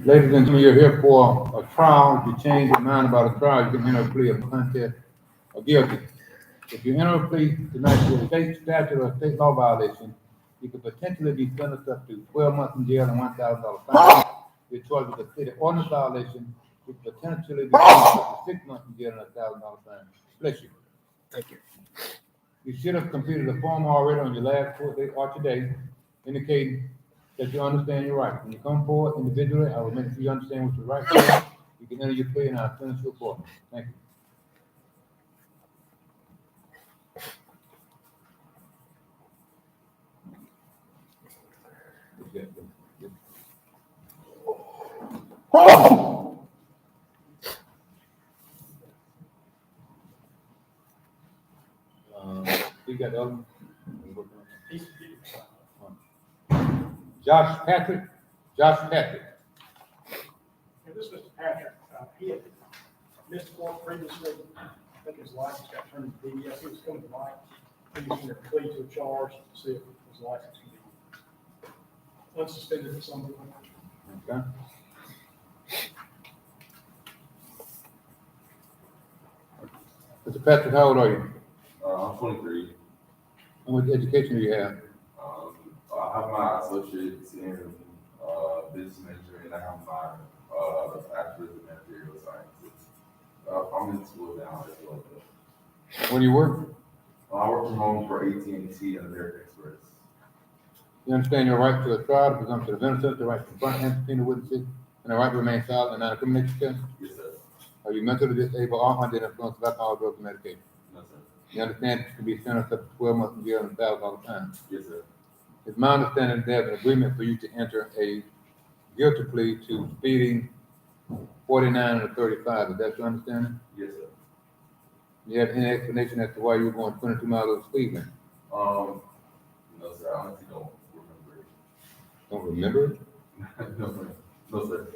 Ladies and gentlemen, you're here for a trial. If you change your mind about a trial, you can enter a plea of contest or guilty. If you enter a plea tonight to a state statute or a state law violation, you could potentially be sentenced up to 12 months in jail and $1,000 fine. Your choice is a city ordinance violation, you could potentially be sentenced up to 6 months in jail and $1,000 fine. Bless you. Thank you. You should have completed a form already on your last court date or today, indicating that you understand your rights. When you come forward individually, I will make sure you understand what your rights are. You can enter your plea and I'll finish your court. Thank you. You got the other one? Josh Patrick. And this Mr. Patrick, he had missed court previously. I think his license got turned to DDS. He was coming to light. He was going to plead to a charge to see if his license could be unsuspended at some point. Okay. Mr. Patrick, how old are you? I'm 23. How much education do you have? I have my associates in business management, and I have my bachelor's in material sciences. I'm in school now as well. When you work? I work from home for AT&T and American Express. You understand your right to a trial, the presumption of innocence, the right to confront and subpoena witnesses, and the right to remain silent and not incriminate yourself? Yes, sir. Are you mentally disabled or under the influence of alcohol, drugs, or medication? No, sir. You understand that you can be sentenced up to 12 months in jail and $1,000 fine? Yes, sir. It's my understanding that there's an agreement for you to enter a guilty plea to speeding 49 and 35. Is that your understanding? Yes, sir. Do you have any explanation as to why you were going 22 miles over the speed limit? No, sir. I honestly don't remember it. Don't remember it? No, sir. No, sir.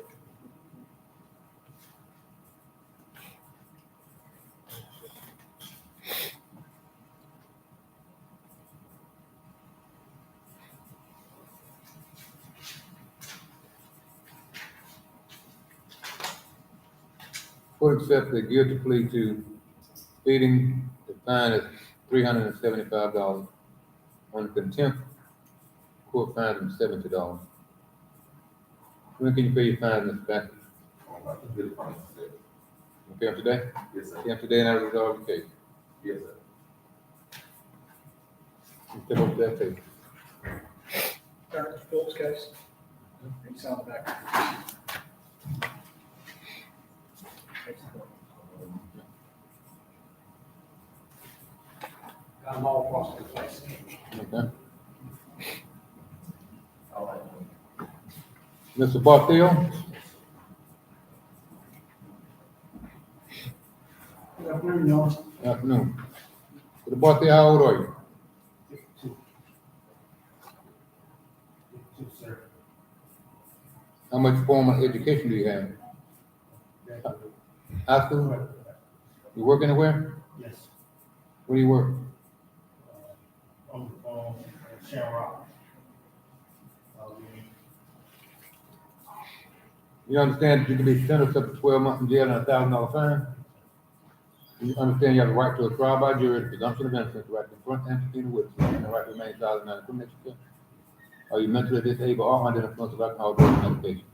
Court accepts a guilty plea to speeding. The fine is $375. On contempt, court fines him $70. When can you pay your fine, Mr. Patrick? I can get it from today. You pay him today? Yes, sir. Pay him today and I resolve the case. Yes, sir. You step up to that table. Dr. Phillips' case. He signed the back. Got them all across the place. Okay. All right. Mr. Barthel? Good afternoon, y'all. Afternoon. Mr. Barthel, how old are you? 52. 52, sir. How much formal education do you have? High school? You work anywhere? Yes. Where do you work? On Shamrock. You understand that you can be sentenced up to 12 months in jail and $1,000 fine? You understand you have the right to a trial by jury, the presumption of innocence, the right to confront and subpoena witnesses, and the right to remain silent and not incriminate yourself? Are you mentally disabled or under the influence of alcohol, drugs, or medication?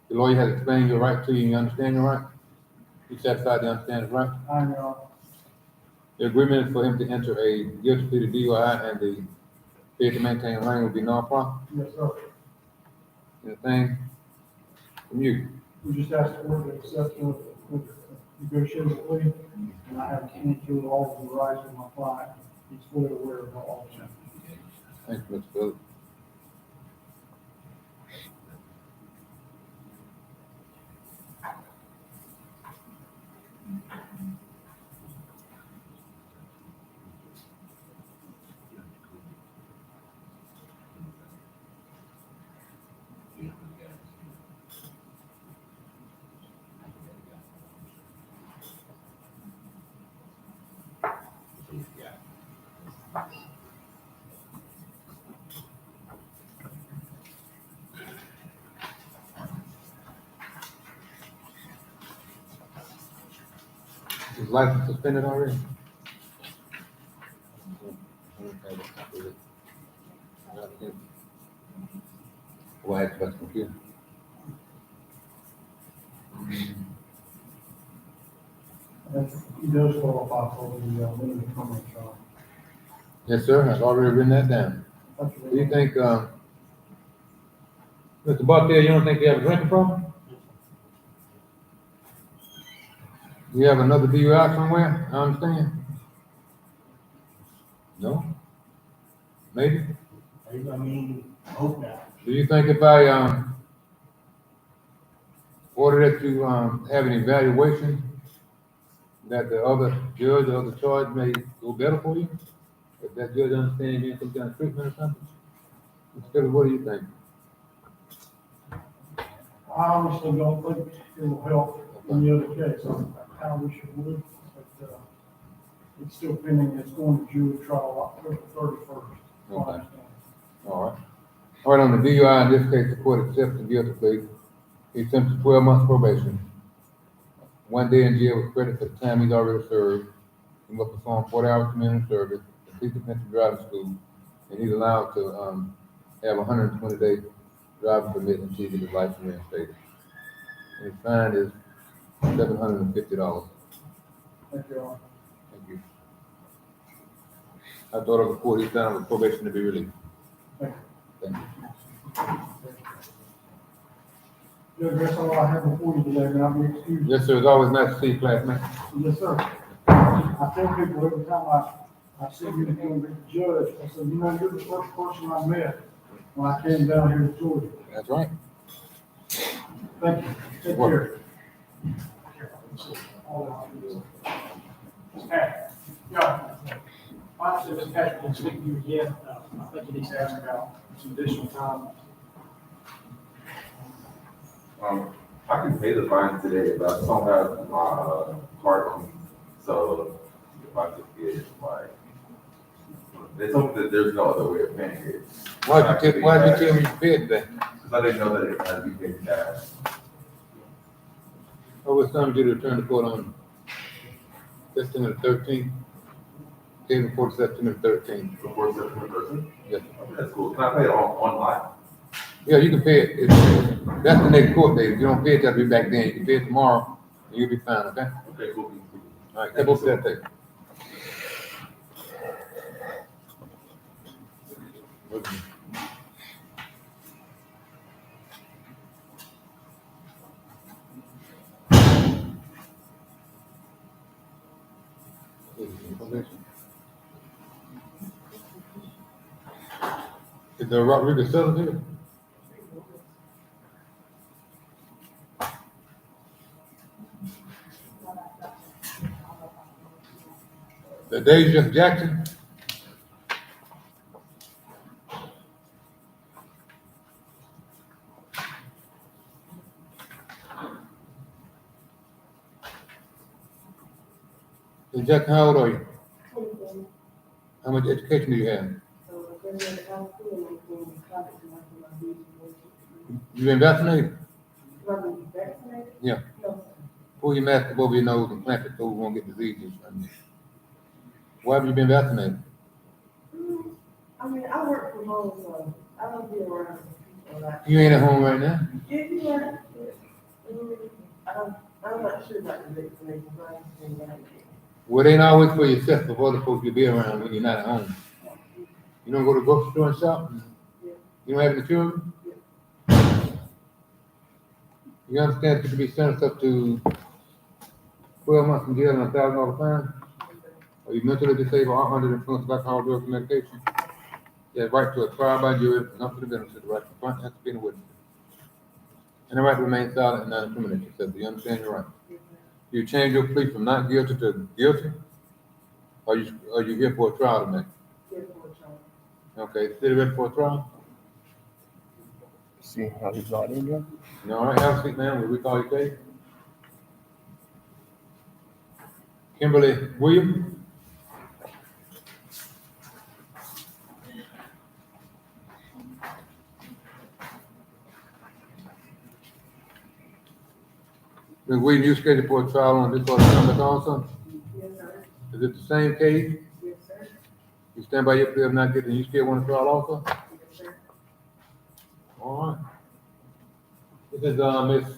The lawyer has explained your right to you and you understand your right? You satisfied to understand his right? I know. The agreement is for him to enter a guilty plea to DUI and the failure to maintain lane will be non-profit. Yes, sir. Anything from you? We just asked the court to accept the negotiated plea, and I have communicated all of the rights of my client. He's fully aware of all of them. Thank you, Mr. Phillips. His license suspended already? Why ask about the computer? He does qualify for the limited permit charge. Yes, sir, I've already written that down. That's Do you think, Mr. Bartel, you don't think you have a drinking problem? You have another DUI somewhere, I understand? No? Maybe? I mean, hope not. Do you think if I, order that you, have an evaluation, that the other judge, the other charge may go better for you? If that judge understands you need some kind of treatment or something? Mr. Phillips, what do you think? I honestly don't think it will help in the other case. I wish it would, but, it's still pending. It's going to jury trial October 31st. Okay. All right. All right, on the DUI, in this case, the court accepts the guilty plea. He's sentenced to 12 months probation. 1 day in jail with credit for the time he's already served. He must perform 40 hours community service, complete the pension driving school, and he's allowed to, have a 120-day driving permit until he gets his license reinstated. And his fine is $750. Thank you, Your Honor. Thank you. I thought of the court, he's down with probation to be released. Thank Thank you. you. Judge, that's all I have before you today, and I'll be excused. Yes, sir, it's always nice to see you, classmate. Yes, sir. I tell people every time I see you become the judge, I say, you know, you're the first person I met when I came down here to Georgia. That's right. Thank you. Take care. Ms. Patrick. Yeah. Honestly, Ms. Patrick, can speak to you again. I think you need to ask about some additional time. I can pay the fine today, but I just don't have my card on me. So if I just get like, they told me that there's no other way of paying it. Why'd you tell me you paid that? Because I didn't know that it had to be paid cash. Oh, it's time you to return the court on September 13th. Day before September 13th. Before September 13th? Yes. Okay, that's cool. Can I pay it online? Yeah, you can pay it. That's the next court date. If you don't pay it, that'll be back then. You can pay it tomorrow, and you'll be fine, okay? Okay, cool. All right, step up to that thing. Is the Rodriguez settled here? The Deja Jackson? Hey, Jackson, how old are you? 24. How much education do you have? You been vaccinated? Yeah. No, Pull your mask up over your nose and clamp it so we won't get diseases. Why have you been vaccinated? I mean, I work from home, so I don't be around people like. You ain't at home right now? If you work, I'm not sure about the vaccination, but I understand that. Well, it ain't always for yourself, but for other folks to be around when you're not at home. You don't go to the grocery store and shop? Yeah. You don't have any children? You understand that you could be sentenced up to 12 months in jail and $1,000 fine? Are you mentally disabled or under the influence of alcohol, drugs, and medication? You have right to a trial by jury, not to the benefit, the right to confront and to be in a witness. And the right to remain silent and not incriminate yourself. Do you understand your right? You change your plea from not guilty to guilty? Or you here for a trial tonight? Here for a child. Okay, still ready for a trial? See how he's not in there? You all right? Have a seat, ma'am. Will we call your case? Kimberly Williams? Ms. Williams, you scheduled for a trial on this order number also? Is it the same case? Yes, sir. You stand by your plea of not getting, you still want to trial also? Yes, sir. All right. This is, Ms.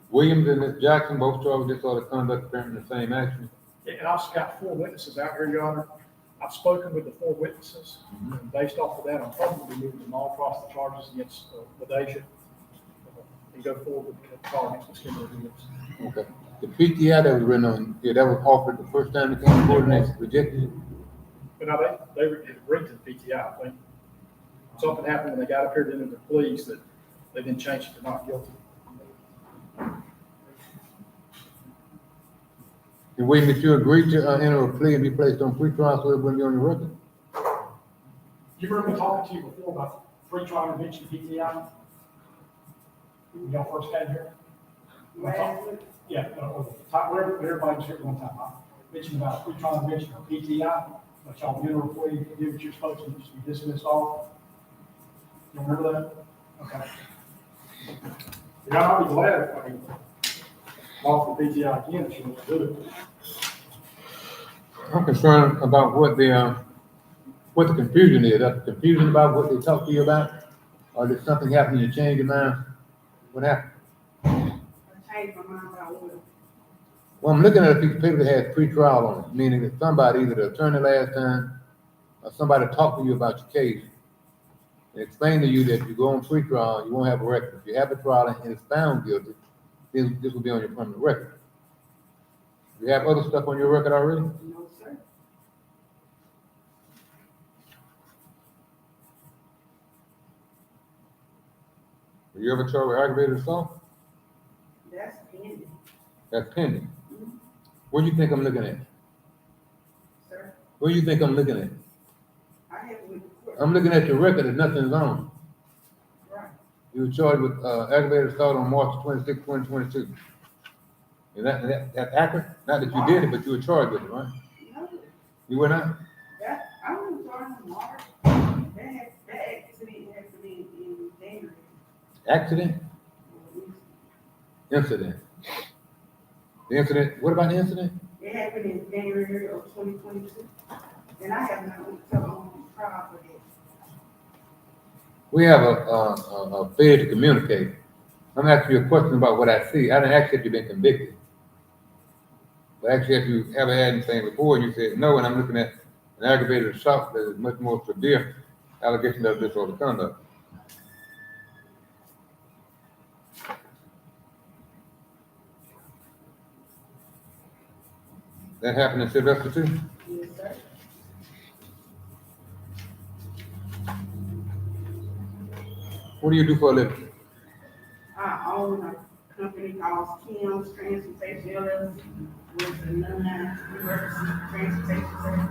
Williams and Ms. Jackson, both charged with disorder of conduct, apparently the same action. Yeah, and I've just got 4 witnesses out here, Your Honor. I've spoken with the 4 witnesses, and based off of that, I'm probably moving them all across the charges against LaDasia, and go forward with the trial against Ms. Kimberly Williams. Okay. The PTI that was written on, yeah, that was offered the first time they came to court and they rejected it. But now they had agreed to the PTI, I think. Something happened when they got up here to enter their pleas that they then changed it to not guilty. And Williams, did you agree to enter a plea and be placed on pretrial so it wouldn't be on your record? You remember me talking to you before about pre-trial intervention PTI? When y'all first came here? Last week, Yeah, wherever, everybody was here at one time. I mentioned about pre-trial intervention or PTI, but y'all enter a plea, do what you're supposed to, just be dismissed off. You remember that? Okay. Yeah, I'll be glad if I can offer the PTI again if you want to do it. I'm concerned about what the confusion is. That's confusion about what they talked to you about? Or did something happen, you changed your mind? What happened? I changed my mind about what. Well, I'm looking at a piece of paper that has pretrial on it, meaning that somebody, either the attorney last time, or somebody talked to you about your case, and explained to you that if you go on pretrial, you won't have a record. If you have a trial and it's found guilty, this will be on your permanent record. You have other stuff on your record already? No, sir. Were you ever charged with aggravated assault? That's pending, That's pending. What do you think I'm looking at? sir. What do you think I'm looking at? I have with the court. I'm looking at your record and nothing's on. Right. You were charged with aggravated assault on March 26, 2022. Is that's accurate? Not that you did it, but you were charged with it, right? No, You were not? that, I was on March. That accident happened in January. Accident? Incident. The incident, what about the incident? It happened in January of 2022. And I have not went to trial for that. We have a failure to communicate. I'm asking you a question about what I see. I didn't ask if you've been convicted. But actually, if you ever had anything before, you said no, and I'm looking at an aggravated assault that is much more severe allegation of disorderly conduct. That happened in Sylvester too? Yes, sir. What do you do for a living? I own a company called Kim's Transportation LLC, with a non-emergency transportation service.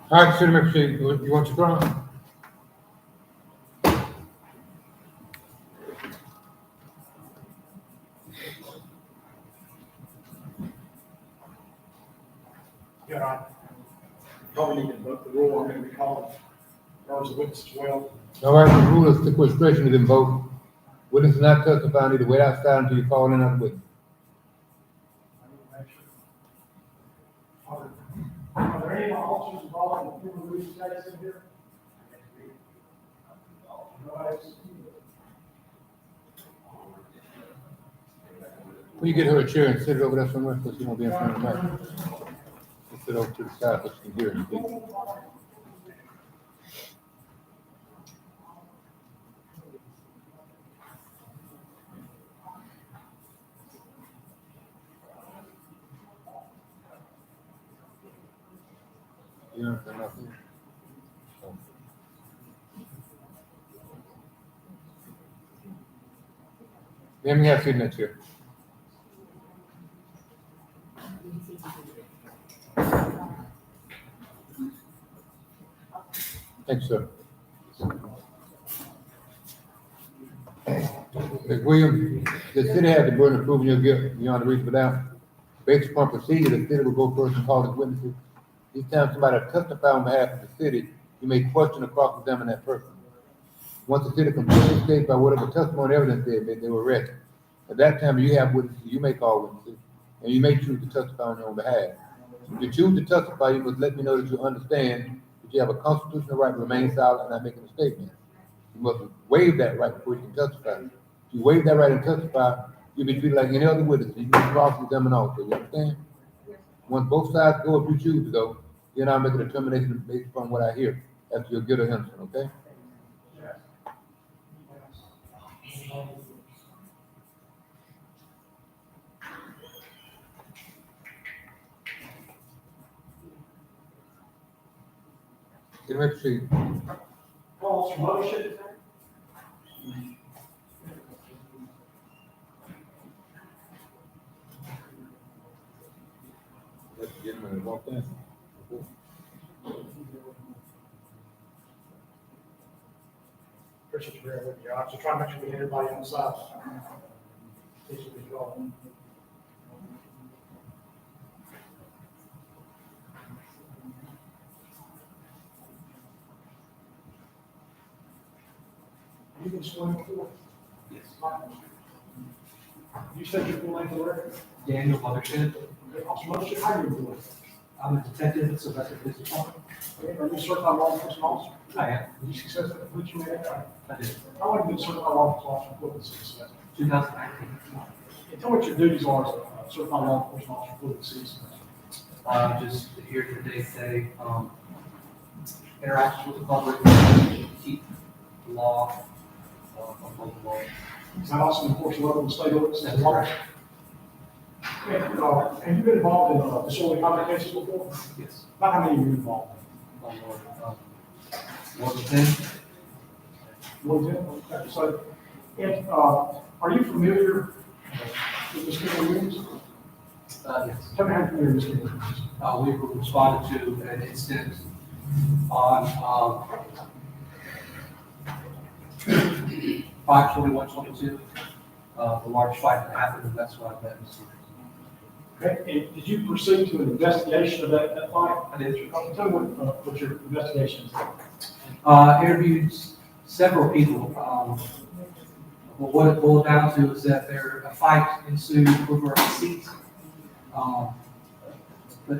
All right, City Manager, you want your trial? Yeah, I probably need to invoke the rule. I'm going to be calling her as a witness as well. All right, the rule of sequestration is invoked. Witness not testify, need to wait outside until you call in other witness. I need to make sure. Are there any officers involved in the human rights case in here? Will you get her a chair and sit it over there somewhere, so she won't be in front of the mic? Just sit over to the side so she can hear and speak. You understand nothing? Let me have a seat in that chair. Thanks, sir. Ms. Williams, the city has the burden of proving your guilt beyond a reasonable doubt. Based upon procedure, the city will go first and call as witnesses. Each time somebody testifies on behalf of the city, you may question or cross-examine that person. Once the city completely states by whatever testimony evidence they were ready. At that time, you have witnesses, you may call witnesses, and you may choose to testify on your own behalf. If you choose to testify, you must let me know that you understand that you have a constitutional right to remain silent and not making a statement. You must waive that right before you can testify. If you waive that right and testify, you'll be treated like any other witness. You can cross-examine also, you understand? Once both sides go, if you choose to go, then I'll make a determination based upon what I hear as to your guilt or innocence, okay? You may proceed. Calls for motion. Let the gentleman walk in. Appreciate you bearing with me. I'm just trying to make sure we get everybody on the side. This will be all. You can swim before? Yes. You said your full name for the record? Daniel Watershed. Officer Moshe, how are you doing? I'm a detective at Sylvester Police Department. Are you a certified law enforcement officer? I am. Did you successfully complete your medical? I did. How long have you been a certified law enforcement officer for the city of Sylvester? 2019. And tell me what your duties are as a certified law enforcement officer for the city of Sylvester. Just here to day-to-day, interactions with the public, keep the law, uphold the law. Is that also enforcing local and state ordinance? That's correct. And, have you been involved in disorderly conduct cases before? Yes. About how many are you involved More than 10? in? More than 10? Okay, so, and, are you familiar with Ms. Kimberly Williams? Yes. Tell me how you're familiar with Ms. Kimberly Williams. We responded to an incident on 5/21/22, the large fight that happened, and that's what I met Mr. Okay, and did you proceed to an investigation of that fight? I did. Tell me what your investigation is. Interviewed several people. But what it boiled down to is that a fight ensued over a seat. But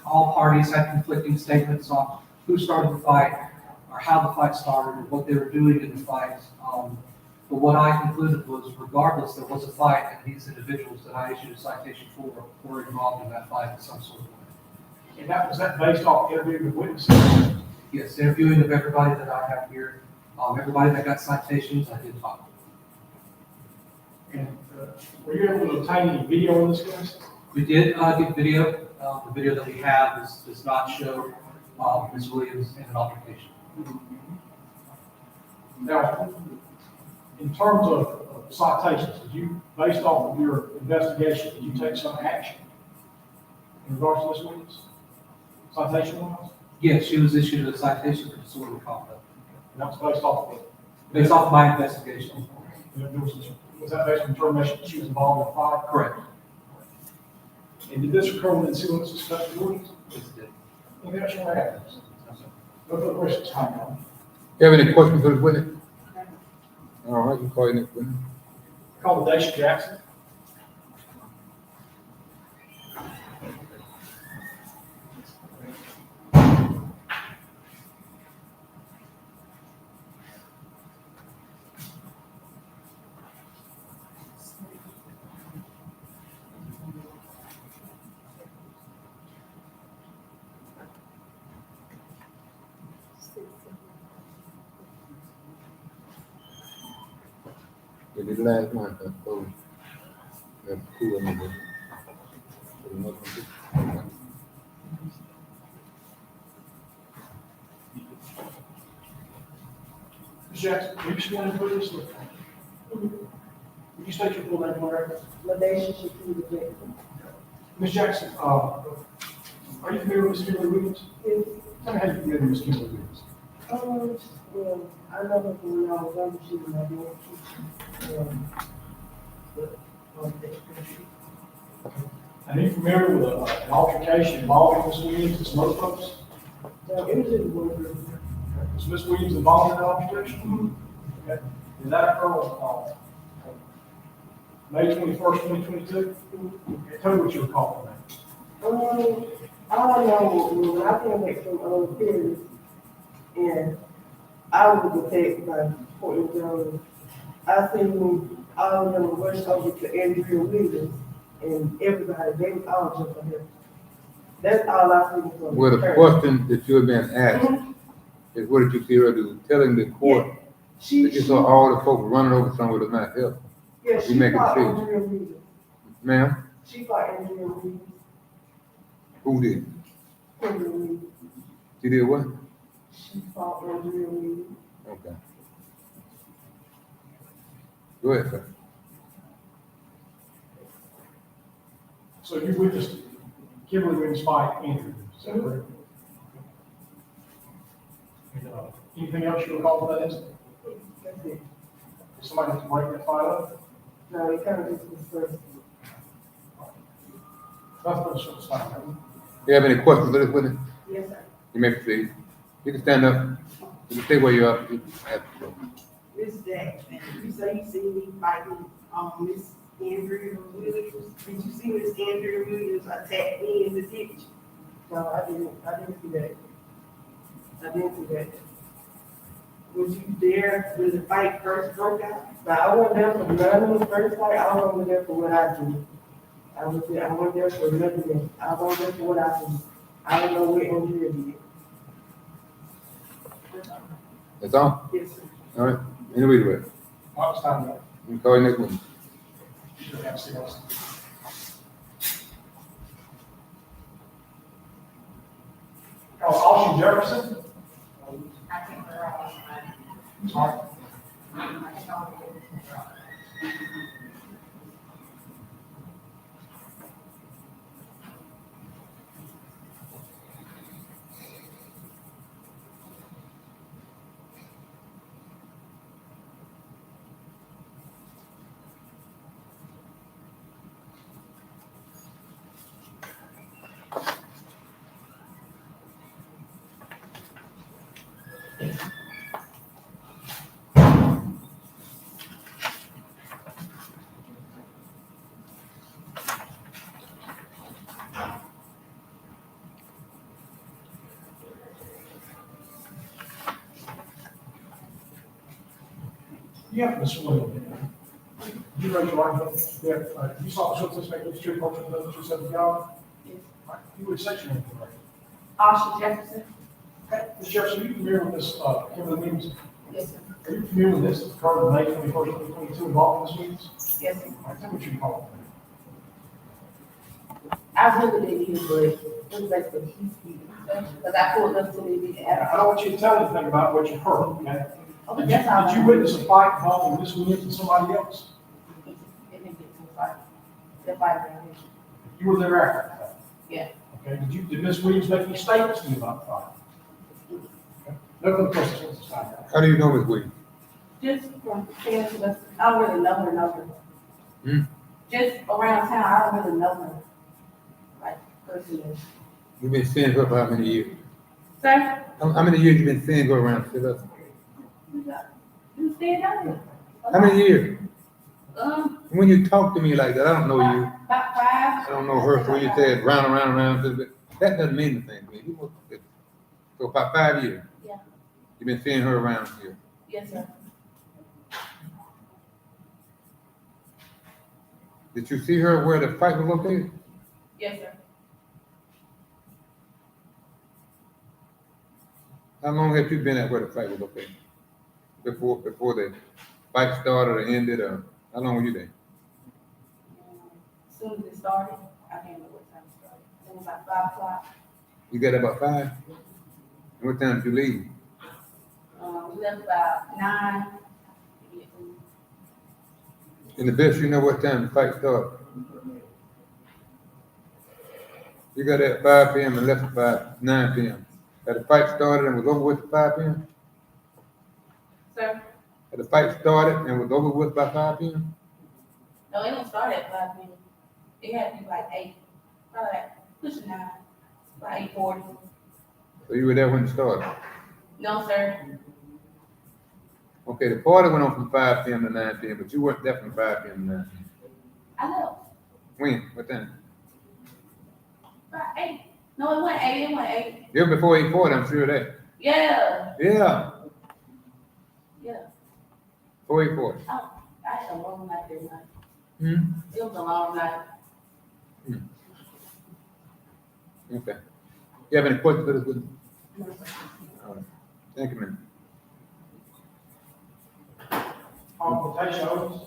all parties had conflicting statements on who started the fight, or how the fight started, or what they were doing in the fight. But what I concluded was, regardless, there was a fight, and these individuals that I issued a citation for were involved in that fight in some sort of way. And was that based off interviewing with witnesses? Yes, interviewing of everybody that I have here, everybody that got citations, I did talk to. And were you able to obtain any video in this case? We did get video. The video that we have does not show Ms. Williams in an altercation. Now, in terms of citations, did you, based off of your investigation, did you take some action in regards to this witness? Citation wise? Yes, she was issued a citation for disorderly conduct. And that was based off of, Based off my investigation. was that based on determination that she was involved in a fight? Correct. And did this occur within 2 months of such ordinance? Anything else you want to add? No further questions, Tom? You have any questions for this witness? All right, you call your next witness. Call the Daisha Jackson. Yeah, this last one, so, that's cool, and then- Ms. Jackson, will you sworn in, please? Would you state your full name for the record? Ms. Jackson, are you familiar with Ms. Kimberly Williams? Yes. Tell me how you familiar with Ms. Kimberly Williams. Well, I know her from when I was younger, she was my dad teacher. And are you familiar with an altercation involving Ms. Williams and some other folks? So it was just one. Was Ms. Williams involved in that altercation? Okay. Did that occur on May 21st, 2022? Okay, tell me what you recall from that. All I know was when I came back from Paris, and I was attacked by Portland Jones. I seen all of them rush over to Andrea Williams, and everybody, they was all jumping her. That's all I seen from Well, the question that you have been asked is what did you see her do? Telling the court She, that you saw all the folks running over someone with a knife. Help. yeah, you she make a fought decision. Andrea Williams. Ma'am, She fought Andrea Williams. who did? Andrea Williams. She did what? She fought Andrea Williams. Okay. Go ahead, sir. So you witnessed Kimberly Williams fight Andrew, is that correct? And, anything else you recall from that incident? That's it. Did somebody have to break that fight up? No, it kind of just was first. Nothing but a short fight, right? You have any questions for this witness? Yes, sir. You may proceed. You can stand up. You can stay where you are. Miss Jackson, you say you see me fighting, Miss Andrea Williams. Did you see Miss Andrea Williams attack me in the ditch? No, I didn't see that. I didn't see that. Was you there when the fight first broke out? Now, I wasn't there for none of the first fight. I was only there for what I do. I wasn't there for nothing else. I was only there for what I do. I don't know what Andrea did. That's all? Yes, sir. All right. Anyway, do it. All right, it's time to, You can call your next witness. you should have seen us. Call Austin Jefferson. Sorry. Yeah, Ms. Williams. You raise your right hand. Yeah, you saw the short make this true culture of the 270 yard. Yes. You would section it, right? Asha Jefferson? Okay, Ms. Jefferson, are you familiar with this, Kimberly Williams? Yes, sir. Are you familiar with this, occurred on May 21st, 2022, involving Ms. Williams? Yes, sir. All right, tell me what you call I really didn't hear, but it was like the heat, because I pulled up to the it. I don't want you to tell anything about what you heard, okay? Okay, that's all. Did you witness a fight involving Ms. Williams and somebody else? It didn't get to the fight. The fight, You were there after that? yeah. Okay, did Ms. Williams make any statements to you about the fight? Okay. No further questions at this time. How do you know Ms. Williams? Just from Sylvester, I don't really know her. Hmm? Just around town, I don't really know her. personally. You've been seeing her for how many years? Sir? How many years you been seeing her around Sylvester? You stay down here? How many years? About When you talk to me like that, I don't know you. 5. I don't know her. So when you said round, that doesn't mean anything to me. So about 5 years. Yeah. You've been seeing her around here. Yes, sir. Did you see her where the fight was located? Yes, sir. How long have you been at where the fight was located? Before the fight started or ended, or how long were you there? As soon as it started, I can't remember what time it started. It was like 5 o'clock. You got there about 5? And what time did you leave? We left about 9. In the best, you know what time the fight started. You got there at 5 p.m. and left at 9 p.m. Had the fight started and was over with at 5 p.m.? Sir? Had the fight started and was over with by 5 p.m.? No, it didn't start at 5 p.m. It had to be like 8. Probably like pushing 9. About 8:40. So you were there when it started? No, sir. Okay, the party went on from 5 p.m. to 9 p.m., but you weren't there from 5 p.m. to 9 p.m. I left. When? What time? About 8. No, it wasn't 8. It wasn't 8. You were before 8:40, I'm sure of that. Yeah. Yeah, Yeah. before 8:40. Oh, I had a long night that night. Hmm? It was a long night. Okay. You have any questions for this? No, sir. All right. Thank you, man. Consultation items.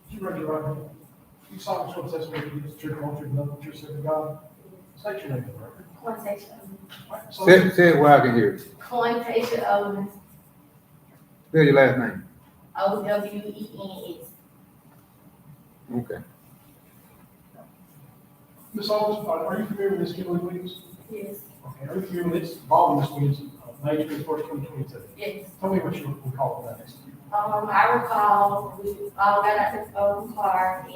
You ready, right? You saw this one says, "Maybe it's true, culture, nothing, true, said God." State your name, right? Quantation. Say it where I can hear it. Quantation Owens. Spell your last name. Owens. Okay. Ms. Owens, are you familiar with this Kimberly Williams? Yes. Okay, are you familiar with this, involving Ms. Williams, May 21st, 2022? Yes. Tell me what you recall from that incident. I recall we all got out this car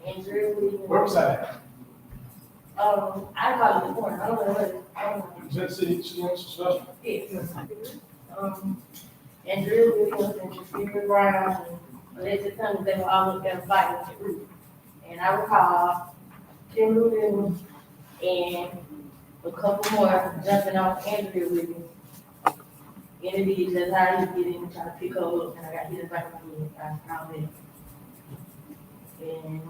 and Drew Williams. Where was that at? I recall it before. I don't know what. I don't know. Was that city limits of Sylvester? Yes. And Drew Williams and Shafira Brown and Alexis Cummings, they were all up there fighting with the group. And I recall Kim Williams and a couple more jumping off Andrew Williams. And it is just how he get in, try to pick her up, and I got hit in the back of my head. I found it. And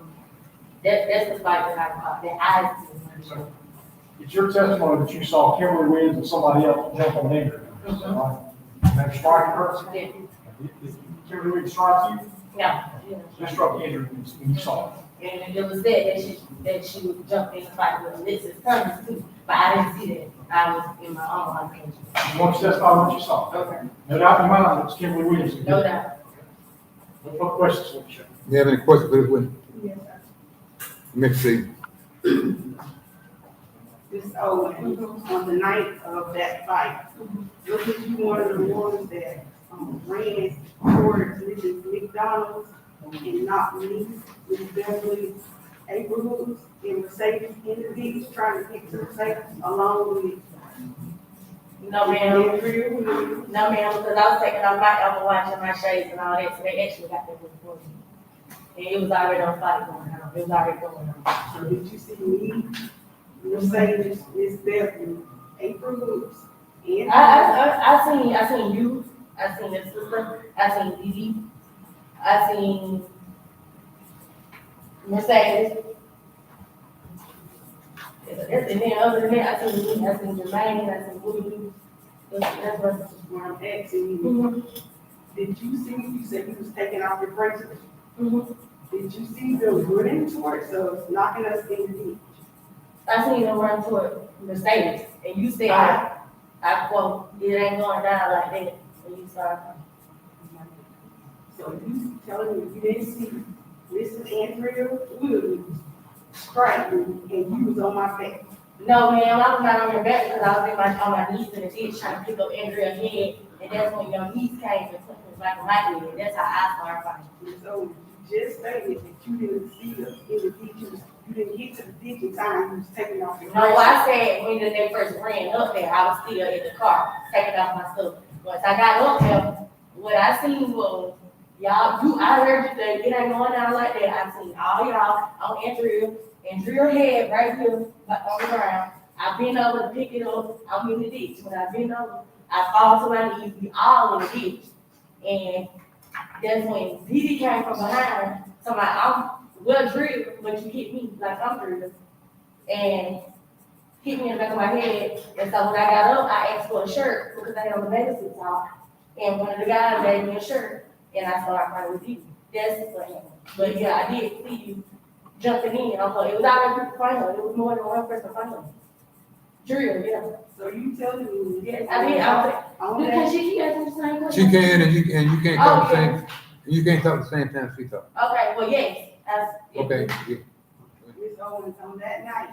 that's the fight that I recall, that I seen. It's your testimony that you saw Kimberly Williams and somebody else jump on Andrew. Is that right? And they strike her? Yeah. Did Kimberly Williams strike you? Yeah. They struck Andrew when you saw it. And it was that she would jump in the fight with Alexis Cummings too, but I didn't see that. I was in my own unconscious. You want to testify what you saw? Okay. No doubt in your mind, it's Kimberly Williams. who did No it. doubt. What questions will you show? You have any questions for this one? Yes, Miss C. Ms. Owens, on the night of that fight, wasn't you one of the ones that ran towards Mrs. McDonald's and knocked me with Beverly Abrams and Mercedes Kennedy trying to get to the safe along with? No, ma'am. No, ma'am, because I was taking off my Apple Watch and my shades and all that, so they actually got that before me. And it was already on fight going on, it was already going on. So did you see me, Mercedes, Miss Bethany, April Woods, and I seen you, I seen your sister, I seen Dee, I seen Mercedes. And then other than that, I seen me, I seen Jermaine, I seen Woody. That's what. when I'm asking you, Mhm, did you see, you said you was taking off your bracelet. mhm. Did you see them running towards us, knocking us in the ditch? I seen them run toward Mercedes, and you said, I quote, it ain't going down like that, when you started. So you telling me you didn't see Mrs. Andrea Williams striking and you was on my back? No, ma'am, I was not on your back because I was on my knees in the ditch trying to pick up Andrea's head, and that's when your knees came and took me like a light head, that's how I started fighting. And so you just stated that you didn't see us in the ditch, you didn't get to the ditch in time, you was taking off your No, bracelet. I said when they first ran up there, I was still in the car, taking off my stuff. Once I got up there, what I seen was, I heard you say, it ain't going down like that. I seen all y'all on Andrea head right here, like on the ground. I bent over to pick it up, I'm in the ditch. When I bent over, I fall to my knees, we all in the ditch. And that's when Didi came from behind, so I'm well drilled, but you hit me like I'm drilled. And hit me in the back of my head. And so when I got up, I asked for a shirt because I had on the bathing suit top. And one of the guys gave me a shirt, and I started fighting with you. That's what happened. But yeah, I did see you jumping in. Okay, it was already fighting. It was more than one person fighting. Drill, yeah. So you telling me? Yes, I did. On Can that, she keep asking the same question? She can, and you can't talk the Oh, yeah. same, you can't talk the same time she talk. Okay, well, yes. Okay, yeah. Ms. Owens, on that night,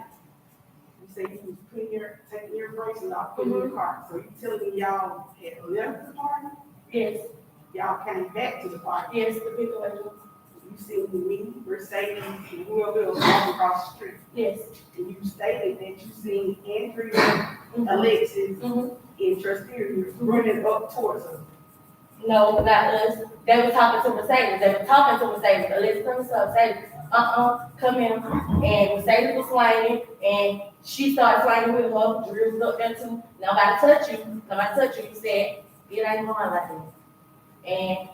you said you was taking your bracelet off, putting in your car. So you telling me y'all had left the party? Yes, Y'all came back to the party? yes, the big one. You seen me, Mercedes, and whoever else walking across the street. Yes. And you stated that you seen Andrea, Alexis, Mhm. and Trusteer running up towards us. No, not us. They were talking to Mercedes. They were talking to Mercedes. Let's come to Mercedes. Come in. And Mercedes was swinging, and she started swinging with her. Drew was up there too. Nobody touch you. Nobody touch you. You said, it ain't going like that. And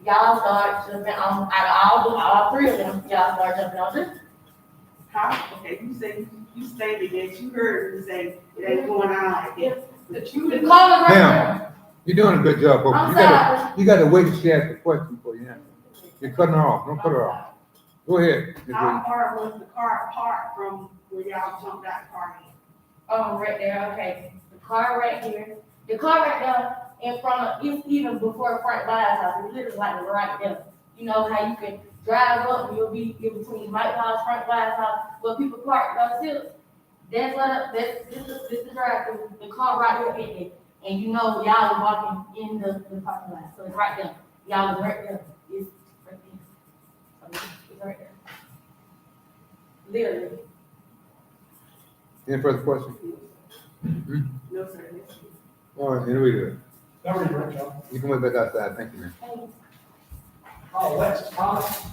y'all started jumping on, out of all three of them, y'all started jumping on them. How? Okay, you stated that you heard me say it ain't going on like that. But you The didn't. car was right Ma'am, you're doing a good job, folks. I'm You gotta wait till she asks the question before you answer. You're cutting her off, don't cut her off. Go ahead, Ms. How Williams. far was the car apart from where y'all jumped out the car in? right there, okay. The car right here. The car right there in front of, it's even before Frank Wise house, it's literally like right there. You know how you can drive up and you'll be in between Mike House, Frank Wise house, where people park those hills. That's what, this is the drive through, the car right there in there. And you know, y'all was walking in the parking lot, so it's right there. Y'all was right there. It's right there. It's right there. Literally. Any further questions? No, sir. That's it. All right, anyway, you That was your job. can wait back outside, thank you, man. Thanks. Oh, Alexis, Thomas.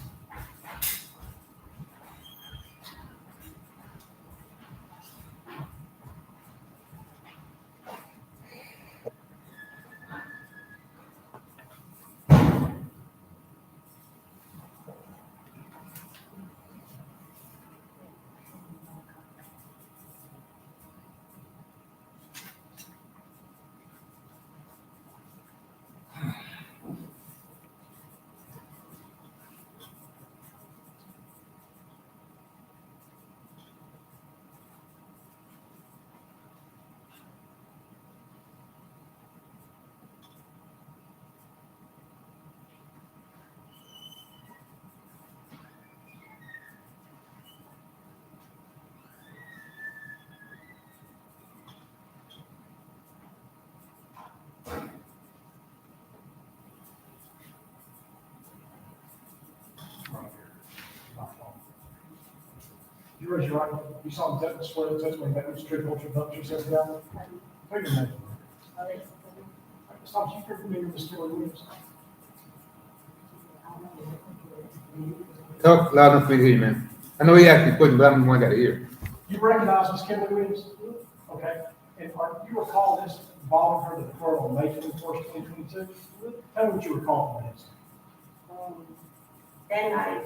You raise your right, you saw the swear the testimony that was true, what your doctor says down. Take your name. Stop, you familiar with Mr. Williams? Talk loud enough for me to hear you, man. I know he asked you a question, but I'm the one that got to hear. You recognize Ms. Kimberly Williams? Okay, and you recall this involving her that occurred on May 21st, 2022? Tell me what you recall from this. That night,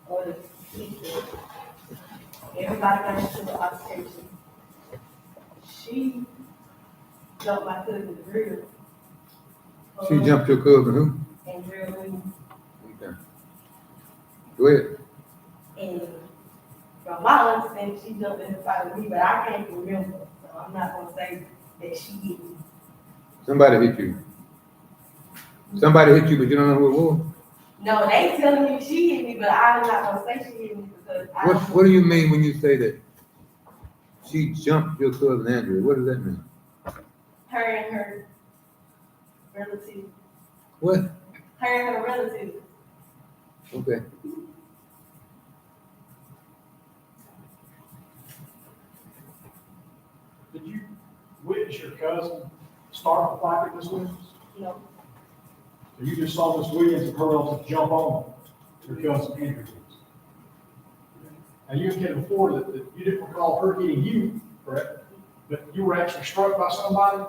or the weekend, everybody got into the altercation. She jumped my cousin Drew. She jumped your cousin, who? And Drew me. Okay. Go ahead. And from my understanding, she jumped in the fight with me, but I can't remember. So I'm not gonna say that she hit me. Somebody hit you. Somebody hit you, but you don't know who it was. No, they telling me she hit me, but I'm not gonna say she hit me because I What do you mean when you say that she jumped your cousin Andrew? What does that mean? her and her relative, What? her and her relative. Okay. Did you witness your cousin start the fight with Ms. Williams? No, So you just saw Ms. Williams and her relatives jump on your cousin Andrew Williams? Now, you indicated before that you didn't recall her hitting you, correct? But you were actually struck by somebody?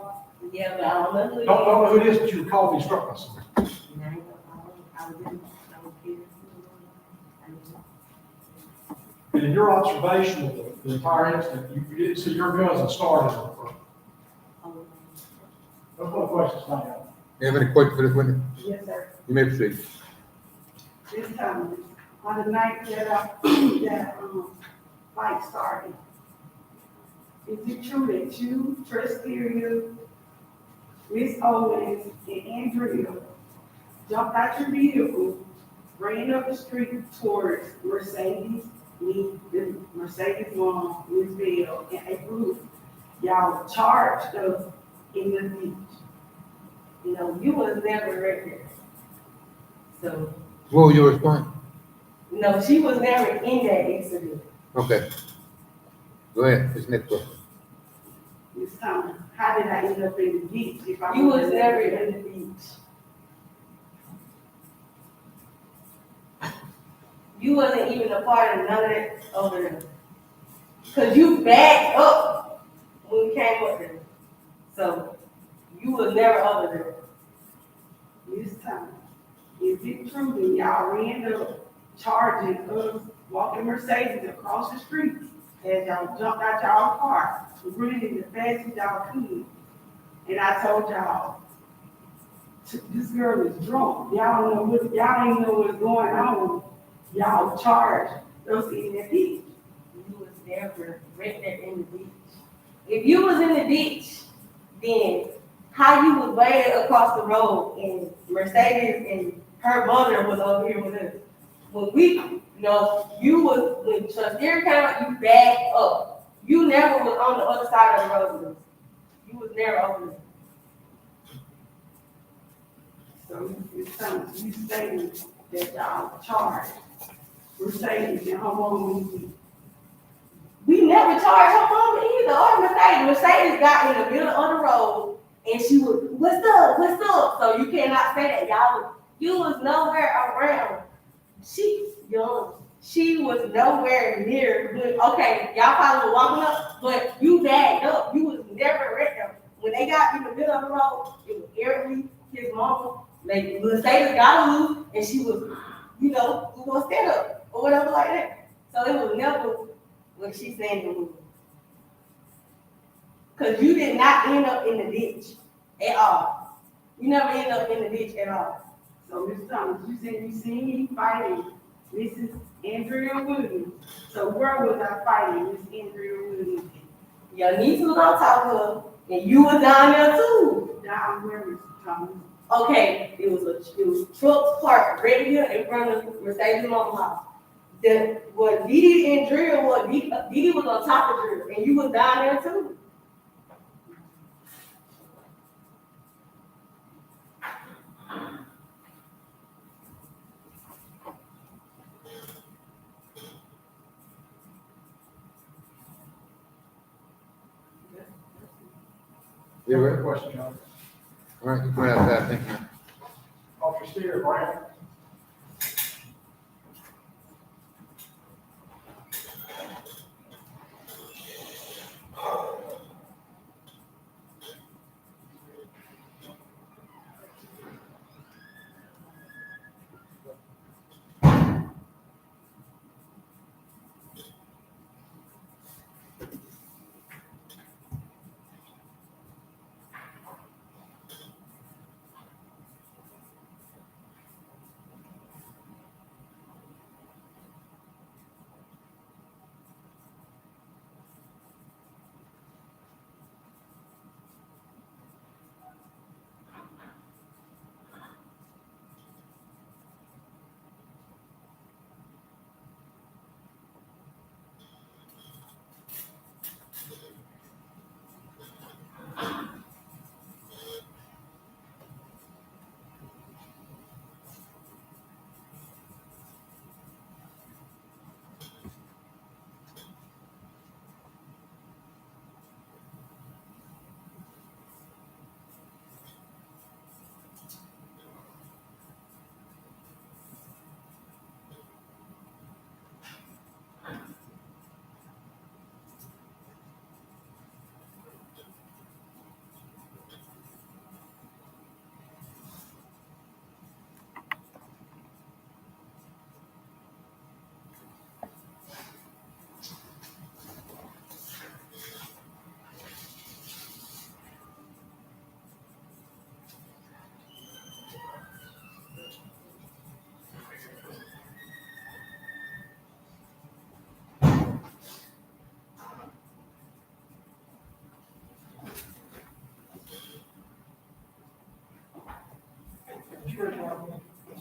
yeah, but I don't know who it is. Don't know who it is, but you recall being struck by somebody. And in your observation of the entire incident, you didn't see your cousin started it first. No further questions, thank you. You have any questions for this witness? Yes, sir. You may proceed. This time, on the night that, fight started, is it true that you, Trustee, Miss Owens, and Andrea jumped out your vehicle, ran up the street towards Mercedes, the Mercedes mom, Miss Bell, and a group? Y'all charged us in the beach. You know, you was never right there. So, What was your response? no, she was never in that incident. Okay. Go ahead. This next question. Miss Thomas, how did I end up in the beach if I You was wasn't never there? in the beach. You wasn't even a part of none of that over there. Cause you backed up when we came up there. So, you was never over there. Miss Thomas, is it true that y'all ran up charging us walking Mercedes across the street as y'all jumped out y'all car, running as fast as y'all could? And I told y'all, this girl is drunk. Y'all ain't know what's going on. Y'all charged us in that beach. You was never right there in the ditch. If you was in the ditch, then how you was way across the road and Mercedes and her mother was over here with us. When you was, when Trustee came out, you backed up. You never was on the other side of the road with us. You was never over there. So Miss Thomas, you stated that y'all charged Mercedes and her mom in the beach. We never charged her mama either, or Mercedes. Mercedes got in the middle of the road and she was, what's up? So you cannot say that, y'all. You was nowhere around. She was nowhere near. Okay, y'all probably were walking up, but you backed up. You was never right there. When they got in the middle of the road, it was Eric, his mama, like Mercedes got loose, and she was, we gonna stand up or whatever like that. So it was never what she saying to me. Cause you did not end up in the ditch at all. You never end up in the ditch at all. So Miss Thomas, you said you seen me fighting Mrs. Andrea Williams. So where was I fighting Miss Andrea Williams? Your niece was on top of her, and you was down there too. Down where, Miss Thomas? Okay, it was truck parked right here in front of Mercedes Mama's house. What Didi and Drill was, Didi was on top of Drill, and you was down there too. You No ready? further questions, John. All right, you go outside. Thank you. Officer Steer, Brown.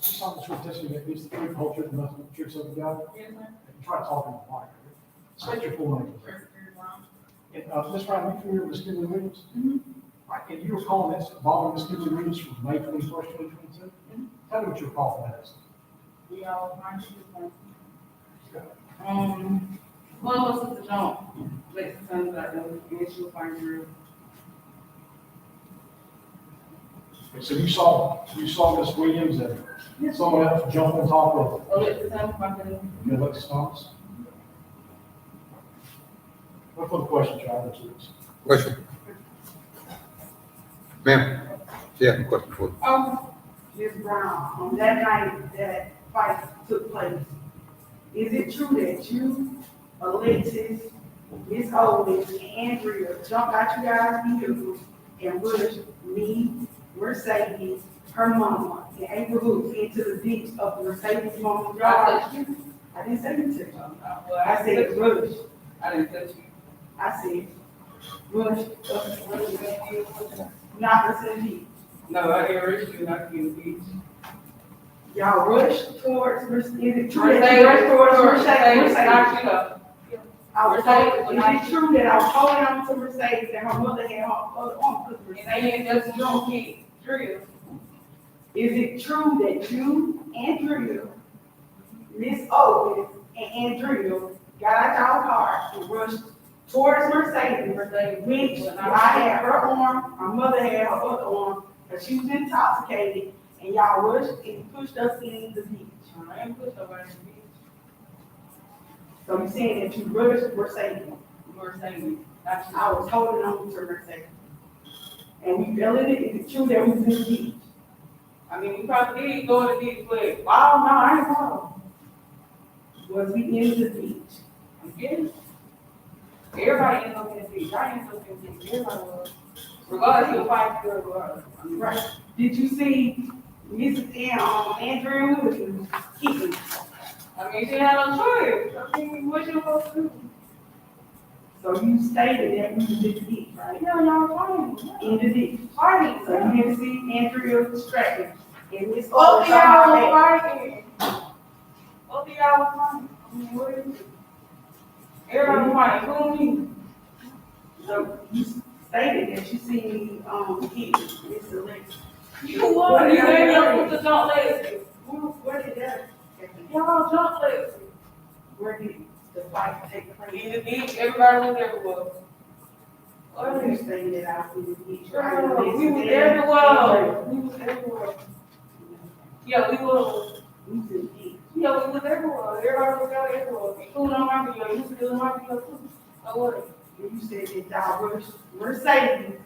just something sort of testing at least three culture, and nothing, tricks of the guy, Yes, sir. and try to talk in the mic. State your full name. And, Ms. Brown, you familiar with Skinny Williams? Right, and you recall this involving Ms. Skinny Williams from May 21st, 2022? Tell me what you recall from that incident. We all find one was Sister Jones, let the sun out there, and she was fine through. And so you saw Ms. Williams and someone else jump on top of, Oh, let the sun come out Alexis Thomas? What further questions, Your Honor, to this? Question? Ma'am, she has a question for you. Ms. Brown, on that night that fight took place, is it true that you, Alexis, Ms. Owens, and Andrea jumped out you guys' vehicles and rushed me, Mercedes, her mama, and April Hoops into the ditch of the Mercedes mama's yard? I didn't say you said something. I said rush. I didn't touch you. I said rush, not the ditch. No, I didn't rush you, not you, bitch. Y'all rushed towards Mercedes. Is it true that you rushed towards Mercedes? Knock you up. I was told, is it true that I was holding on to Mercedes and her mother had her other arm because Mercedes doesn't know me? Drill. Is it true that you, Andrea, Miss Owens, and Andrea got out y'all car and rushed towards Mercedes, which I had her arm, my mother had her other arm, but she was intoxicated, and y'all rushed and pushed us in the beach? I ain't put nobody in the bitch. So you saying that you rushed Mercedes? Mercedes, not you. I was holding on to Mercedes. And we fell in it. Is it true that we was in the beach? I mean, we probably did go to the beach, but, wow, no, I ain't going. Was we in the beach? I'm getting. Everybody ends up in the beach. I end up in the beach. Everybody was. Regardless, you'll find good regardless. I mean, Right. Did you see Mrs. Andrea Wilson kicking? I mean, she had no choice. I mean, what you supposed to do? So you stated that we was in the beach, right? Yeah, y'all fighting. In the beach. Fighting. So you didn't see Andrea Stratton and Miss Both Owens of y'all on was her back. fighting. Both of y'all was fighting. I mean, what is it? Everybody was fighting, including me. So you stated that you seen kick Miss Alexa. You was. You gave me up to jump legs. Where did that happen? Y'all jump legs. Where did the fight take place? In the beach, everybody was everywhere. What are you saying that I was in the beach? Girl, we was everywhere. We was everywhere. Yeah, we was. We was in the beach. Yeah, we was everywhere. Everybody was out everywhere. Including on my video. You still on my video too. So what? And you said that y'all rushed Mercedes,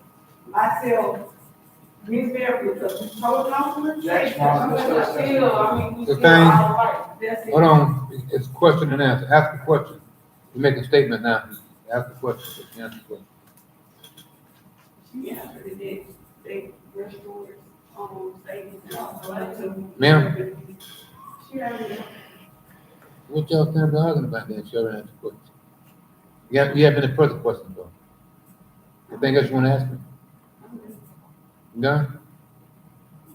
myself, Miss Beverly, because we told on to Mercedes. That's fine. Still, I mean, we The still thing- all fighting. That's it. Hold on, it's question and answer. Ask the question. You make a statement now. Ask the question, answer the question. Yeah, they rushed towards, Mercedes and also. Ma'am? She already. What y'all standing arguing about then? She already answered the question. You have any further questions though? Anything else you want to ask me? No?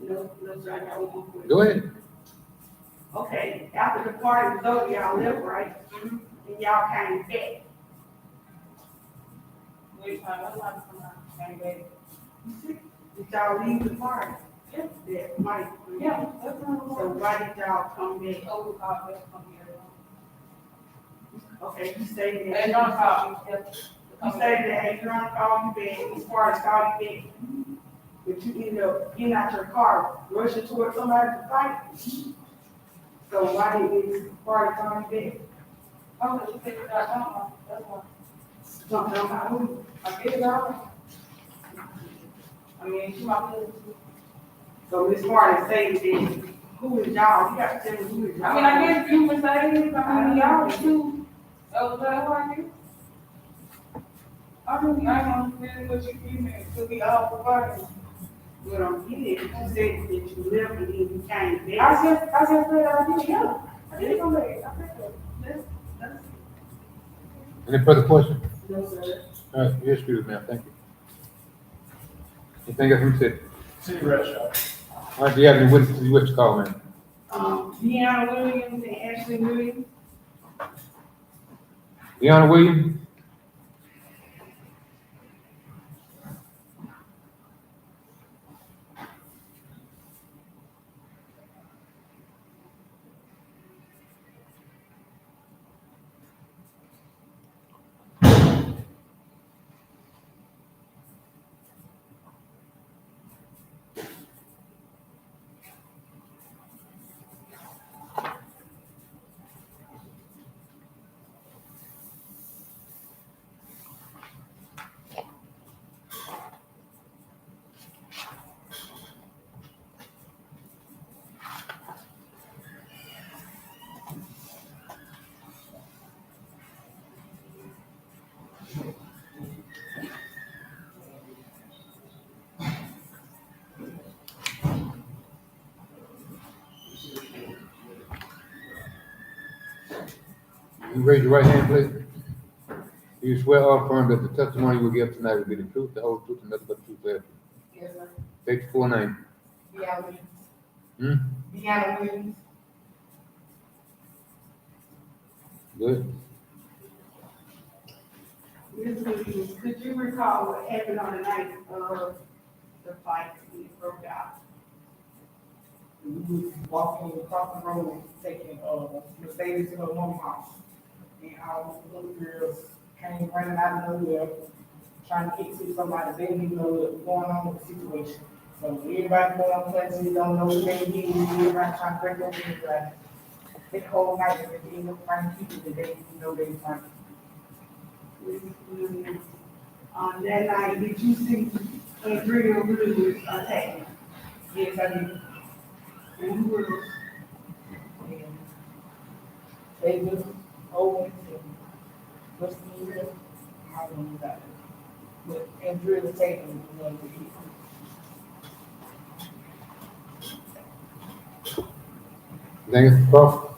No, sir, I got one more question. Go ahead. Okay, after the party was over, y'all left, right? And y'all came back. Which time? That's not coming back. Did y'all leave the party? Yeah. That Mike. Yeah, that's not So why did y'all come back? over call back from here. Okay, you stated that. And don't call me. You stated that Adriana called you back, Ms. Carter called you back. But you ended up getting out your car, rushing towards somebody to fight. So why did Ms. Carter call you back? Oh, you said you got down. That's why. Jumped on my hood. I get it all. I mean, she my cousin. So Ms. Carter stated that, who is y'all? You got to tell me who is y'all. I mean, I guess you Mercedes, I mean, y'all too. Oh, that who I do? I mean, I don't really what you mean, to be all provided. What I'm getting, you said that you left and then you came I back. just said I did, yeah. I did come back. I said that. That's Any further questions? No, sir. All right, you're excused, ma'am. Thank you. Anything else from the city? City restaurant. All right, do you have any witnesses you wish to call, ma'am? Deanna Williams and Ashley Williams. Deanna Williams? You raise your right hand, please. Do you swear or affirm that the testimony you will give tonight will be the truth, the whole truth, and nothing but the truth, so help you? Yes, sir. State your full name. Deanna Williams. Hmm? Deanna Williams. Good. Ms. Williams, could you recall what happened on the night of the fight when it broke out? We was walking across the road, taking, Mercedes to her mom's house. And all the little girls came running out of nowhere, trying to kick to somebody, they didn't know what was going on with the situation. So everybody going places, don't know what they did, everybody trying to break open the like, the whole night, and they ended up finding people that they didn't know they were finding. Ms. Williams, on that night, did you see Andrea Williams attacked? Yes, I did. And who were And they just Owens and what's the name? I don't know about it. But Andrea was taking the one to eat. Thank you, Crawford.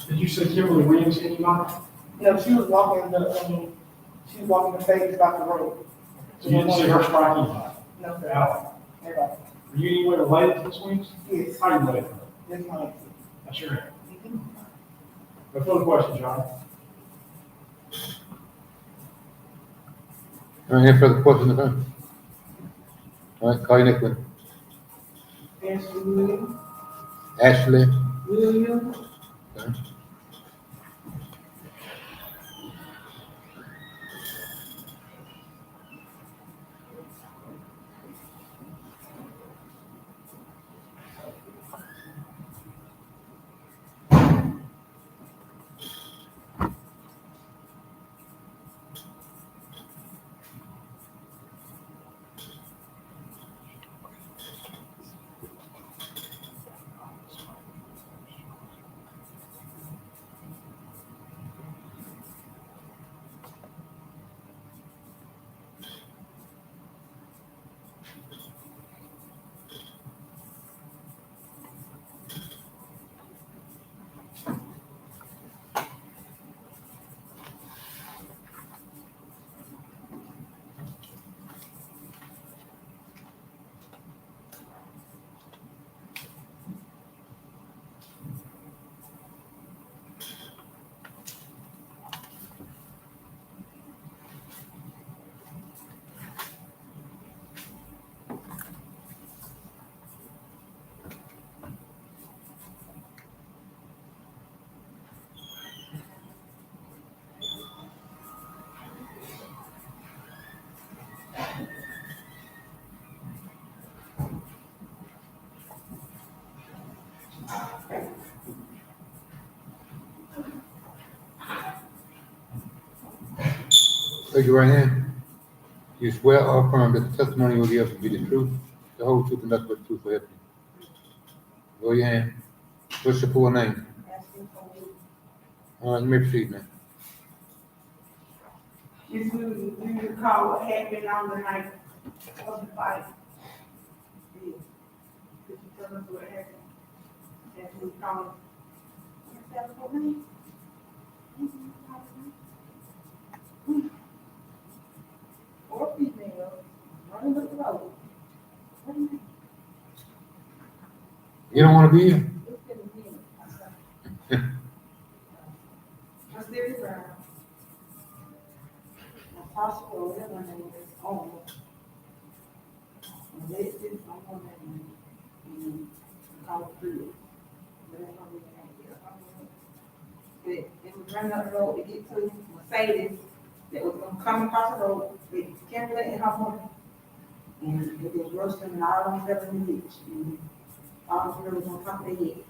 Did you say Kimberly Williams, anybody? No, she was walking the phase about the road. So you didn't see her strike anybody? No, sir. Al, Everybody. were you anywhere related to the Swings? Yes, How you related to her? this month. I sure am. No further questions, Your Honor. All right, any further questions, okay? All right, call your next one. Ashley Williams? Ashley. Williams? Okay. Raise your right hand. You swear or affirm that the testimony you will give will be the truth, the whole truth, and nothing but the truth, so help you? Raise your hand. What's your full name? You may proceed, man. Ms. Williams, do you recall what happened on the night of the fight? Yes. Could you tell us what happened? As we call Four females running up the road. You don't wanna be here? Let's live it around. Possible, whatever her name is, on. And let's do some on that name. And call it through. Whatever her name is. But it was running up the road to get to Mercedes that was gonna come across the road with Kimberly and her mother. And it was roasting and all on seven in the ditch. And all the girls on top of their head.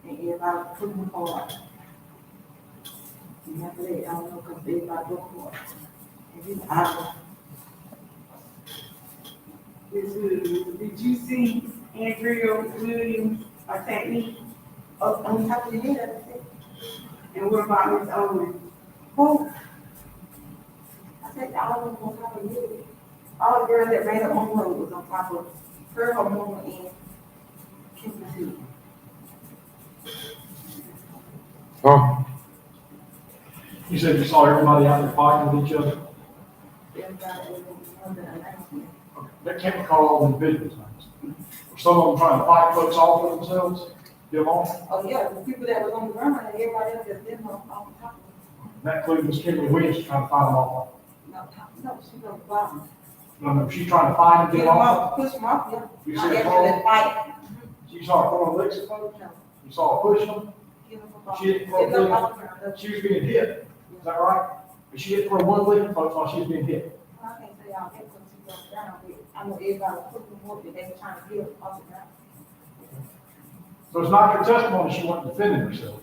And everybody put them apart. And after that, I don't know, because everybody broke apart. And he's out. Did you see Andrea Williams or technique up on top of the head? And what about Miss Owen? Who? I said, all of them on top of the head. All the girls that ran up on the road was on top of her, her mama, and Kimberly. Oh, You said you saw everybody out there fighting with each other? Everybody was on the announcement. Okay. That can't call all individuals names. Were some of them trying to fight folks off for themselves? Get them off? Oh, yeah, the people that was on the ground, and everybody else just didn't know off the top of it. That included Miss Kimberly Williams trying to fight them off. No, she's on the bottom. No, she's trying to fight and Get get them off. off, push them off, yeah. You I see it actually fall? fight. You saw her throwing licks at folks? No, You saw her pushing them? get them off. She didn't throw Get them licks. off the ground. She was being hit. Is that right? But she didn't throw one lick at folks while she was being hit. I can't say all that because she's on the ground, but I know everybody was putting them up, and they were trying to get them off the ground. So it's not her testimony she wasn't defending herself.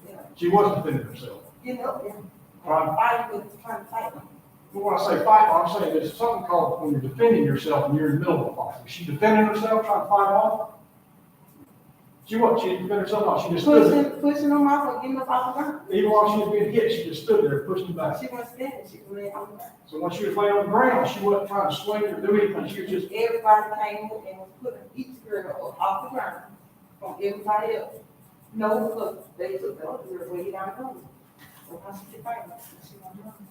Yeah. She was defending herself. Get up there. Right. Fight was trying to fight them. But when I say fight, I'm saying there's something called when you're defending yourself and you're in the middle of a fight. Was she defending herself, trying to fight off? She wasn't. She didn't defend herself. No, she just stood there. Pushing them off or getting them off the ground. Even while she was being hit, she just stood there and pushed them back. She wasn't standing, she was laying on the ground. So when she was laying on the ground, she wasn't trying to swing or do anything. She was just, Everybody came up and was putting each girl off the ground from everybody else. No, look, they took the other girl way down the road. So how she could fight her, she wasn't running.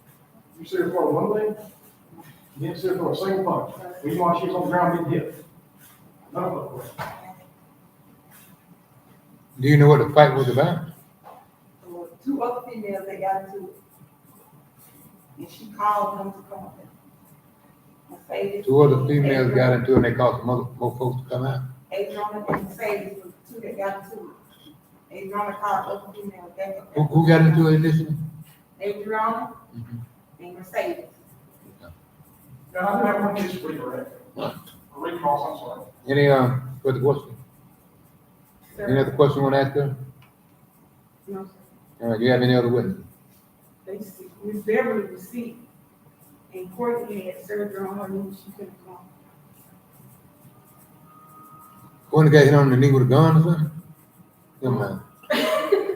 you see her throw one leg, you didn't see her throw a single punch. Even while she was on the ground being hit. None of it was. do you know what the fight was about? There were two other females that got into it. And she called them to come up there. Mercedes. Two other females got into it and they caused some other more folks to come out. Adriana and Mercedes were the two that got into it. Adriana called other females back up there. Who got into it initially? Adriana Mhm. and Mercedes. Now, I do have one case for you, right? A recross, I'm sorry. Any, further question? Any other question you want to ask her? No, sir. All right, do you have any other witness? They see, Miss Beverly was sick, and Courtney had surgery on her knee, she couldn't come. One got hit on the knee with a gun or something? Never mind.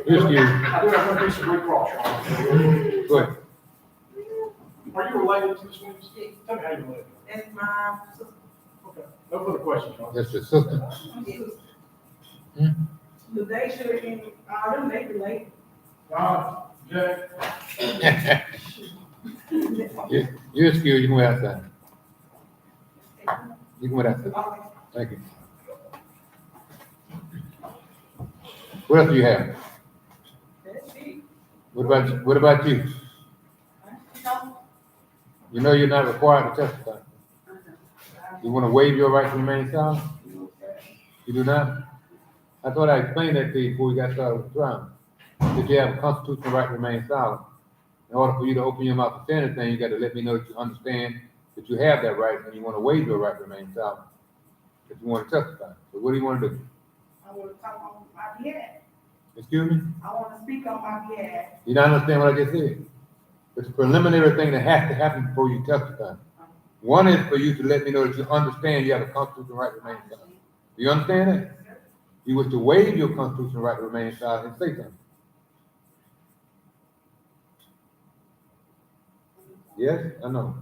You're excused. I do have one case of recross, Your Honor. Go ahead. Are you related to this witness? Tell me how you're related. That's my sister. Okay. No further questions, Your Honor. That's your sister. The day should have been, them they related. Jay, You're excused, you can wait outside. You can wait outside. Thank you. What else do you have? That's it. What about you? You know you're not required to testify. You want to waive your right to remain silent? You do not? I thought I explained that to you before we got started with the trial. That you have a constitutional right to remain silent. In order for you to open your mouth to say anything, you got to let me know that you understand that you have that right and you want to waive your right to remain silent. If you want to testify. So what do you want to do? I want to talk on my behalf. Excuse me? I want to speak on my behalf. You don't understand what I just said? It's a preliminary thing that has to happen before you testify. One is for you to let me know that you understand you have a constitutional right to remain silent. Do you understand that? You wish to waive your constitutional right to remain silent and say something. Yes, I know.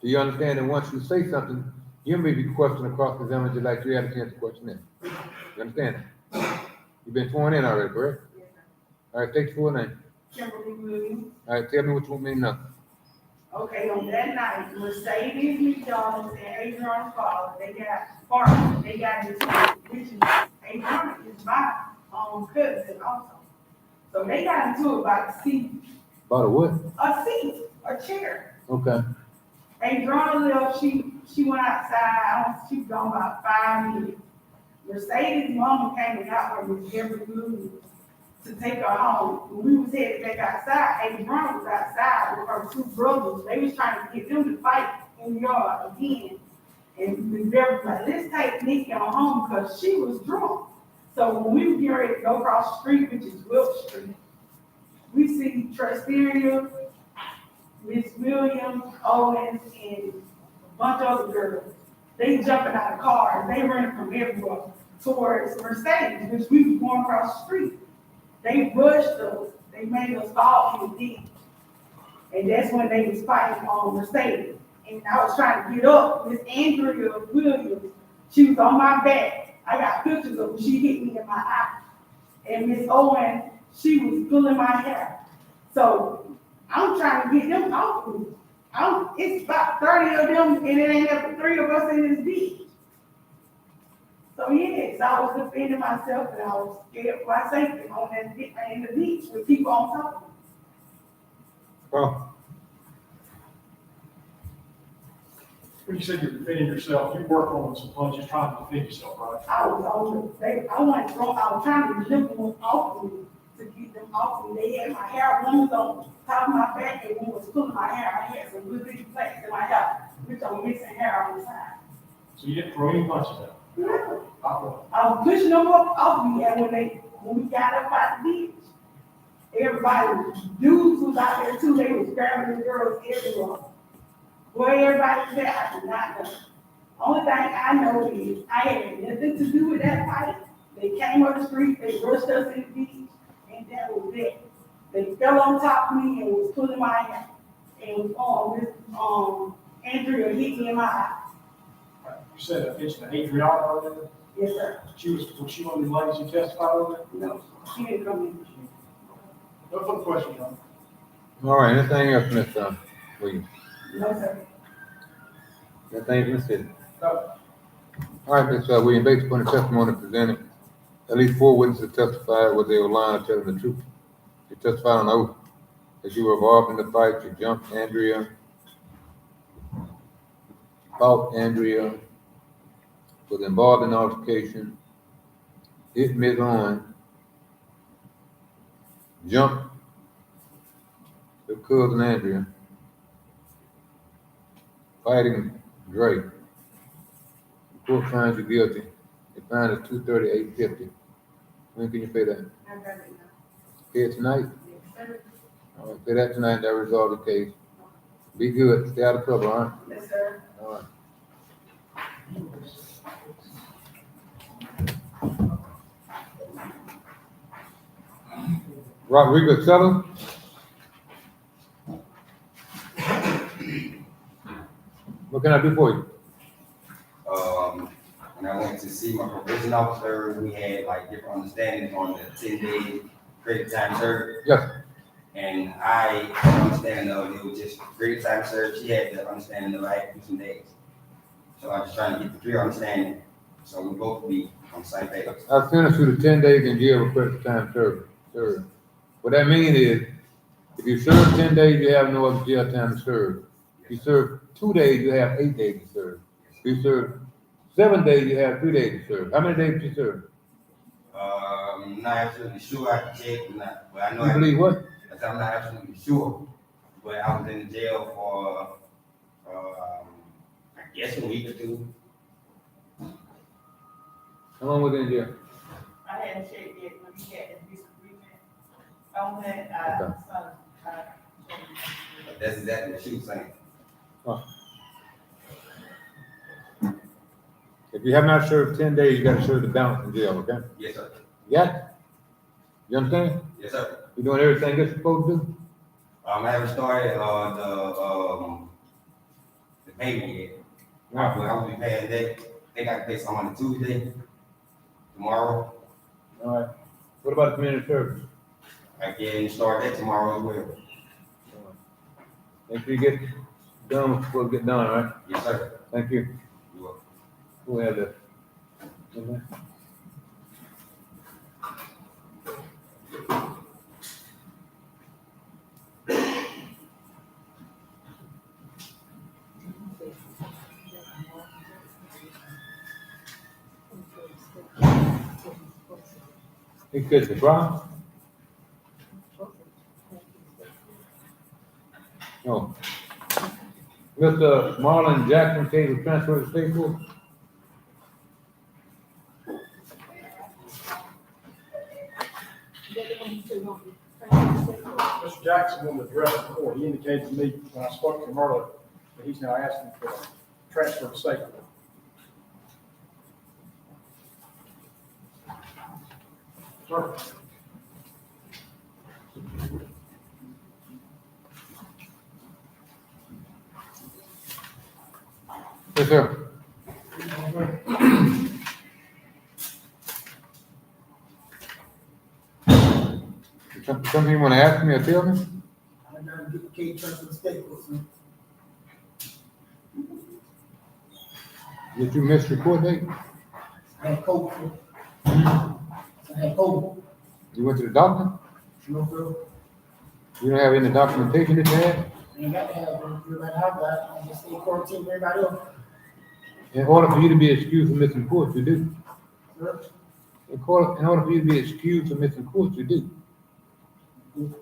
Do you understand that once you say something, you may be questioned across the examiner just like you had a chance to question them? You understand that? You've been sworn in already, correct? Yes, sir. All right, take your full name. Kimberly Williams, All right, tell me what you want me to know. Okay, on that night, Mercedes McDonald's and Adrian's father, they got into it, which is, Adrian is my, cousin also. So they got into it about a seat, About a what? a chair. Okay. Adriana left, she went outside, she was gone about 5 minutes. Mercedes' mama came and got her with every move to take her home. When we was headed back outside, Adriana was outside with her two brothers. They was trying to get them to fight in the yard again. And we were like, let's take Nikki on home because she was drunk. So when we were getting ready to go across the street, which is Wilk Street, we see Trusteria, Miss Williams, Owens, and a bunch of other girls. They jumping out of cars, they running from everywhere towards Mercedes, which we was going across the street. They rushed us, they made us fall in the ditch. And that's when they was fighting on Mercedes. And I was trying to get up, Miss Andrea Williams, she was on my back. I got pictures of when she hit me in my eye. And Miss Owen, she was pulling my hair. So I'm trying to get them off of me. It's about 30 of them, and it ain't up 3 of us in this beach. So yes, I was defending myself, and I was scared for my safety on that in the beach with people on top of me. Well, When you said you're defending yourself, you worked on some punches trying to defend yourself, right? I was I wasn't drunk. I was trying to lift them off of me to get them off of me. They had my hair, one was on top of my back, and one was pulling my hair. I had some good big plaques in my hair, which I'm missing hair on the side. So you didn't throw any punches out? No. Not I was pushing them up off me, and when we got up out the beach, everybody, dudes was out there too. They was grabbing the girls everywhere. Where everybody was at, I did not know. Only thing I know is I had nothing to do with that fight. They came up the street, they rushed us in the beach, and that was it. They fell on top of me and was pulling my hair. And Andrea hit me in my eye. right. You said I mentioned Adriana earlier. Yes, sir. Was she one of the ladies who testified on it? No, she didn't come in. No further questions, John. all right, anything else, Miss Williams? No, sir. Anything from the city? No. All right, Ms. Williams, based upon the testimony presented, at least 4 witnesses testified whether they were lying or telling the truth. They testified on oath that you were involved in the fight, you jumped Andrea, fought Andrea, was involved in the altercation, hit Ms. Owen, jumped your cousin Andrea, fighting Drake. The court finds you guilty. They find it 238.50. When can you pay that? I got it now. Pay it tonight? Yes, sir. All right, pay that tonight, that resolve the case. Be good, stay out of trouble, all right? Yes, sir. All right. Rodrigo Sellers? What can I do for you? When I went to see my probation officer, we had like different understandings on the 10-day credit time served. Yes. And I understand of it was just credit time served. She had the understanding of I had to do some days. So I was trying to get the clear understanding, so we both be on the same page. I sentenced you to 10 days in jail for credit time served. What that means is, if you serve 10 days, you have no other jail time to serve. If you serve 2 days, you have 8 days to serve. If you serve 7 days, you have 3 days to serve. How many days did you serve? Not absolutely sure. I can check, but I know You believe what? I'm not absolutely sure. But I was in the jail for, I guess a week or 2. How long was you in jail? I hadn't checked yet when he had the disagreement on that, Okay. That's exactly what she was saying. If you have not served 10 days, you gotta serve the balance in jail, okay? Yes, sir. You got it? You understand? Yes, sir. You doing everything you're supposed to do? I haven't started, the payment yet. I will be paying that. They got to pay some on a Tuesday, tomorrow. All right. What about the community service? I can start that tomorrow as well. Make sure you get done before we get done, all right? Yes, sir. Thank you. You're welcome. Who had that? Okay. He kissed the Brown? No. Mr. Marlon Jackson case was transferred to state court? Mr. Jackson wanted to address the court. He indicated to me when I spoke to him earlier that he's now asking for a transfer to state court. Sir? Yes, sir. Something you wanna ask me or tell me? I gotta get the case transferred to state court, sir. Did you miss your court date? I had COVID, sir. I had COVID. You went to the doctor? No, sir. You don't have any documentation that you had? I ain't got to have everybody have that. I just stay quarantined with everybody else. In order for you to be excused from missing court, you do. Sir. In order for you to be excused from missing court, you do. You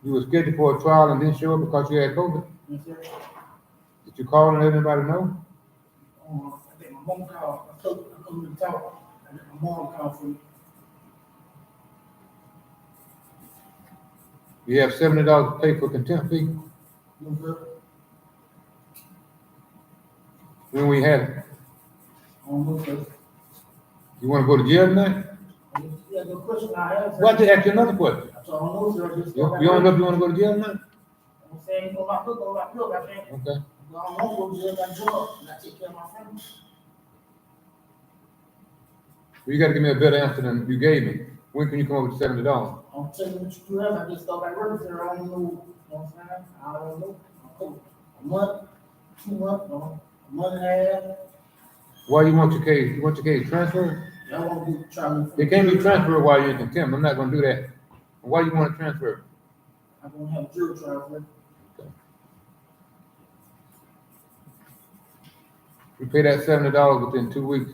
were scheduled for a trial and didn't show up because you had COVID? Yes, sir. Did you call and let anybody know? I think my mom called. I couldn't talk. I think my mom called for me. You have $70 to pay for contempt fee No, sir. when we had it. I don't know, sir. You wanna go to jail tonight? Yeah, the question I have, sir. Well, I just asked you another question. So I don't know, sir. Just You don't know if you wanna go to jail tonight? I'm saying, go back, I can't. Okay. I don't want to go to jail, I got a job, and I take care of my family. Well, you gotta give me a better answer than you gave me. When can you come up with $70? I'm telling you what you do have, I just started working, sir. I don't know, you know what I'm saying? I don't know. A month, 2 months, a month and a half. Why you want your case? You want your case transferred? Y'all want to be trying to. It can't be transferred while you're in contempt. I'm not gonna do that. Why you wanna transfer? I'm gonna have a jury trial, sir. You pay that $70 within 2 weeks.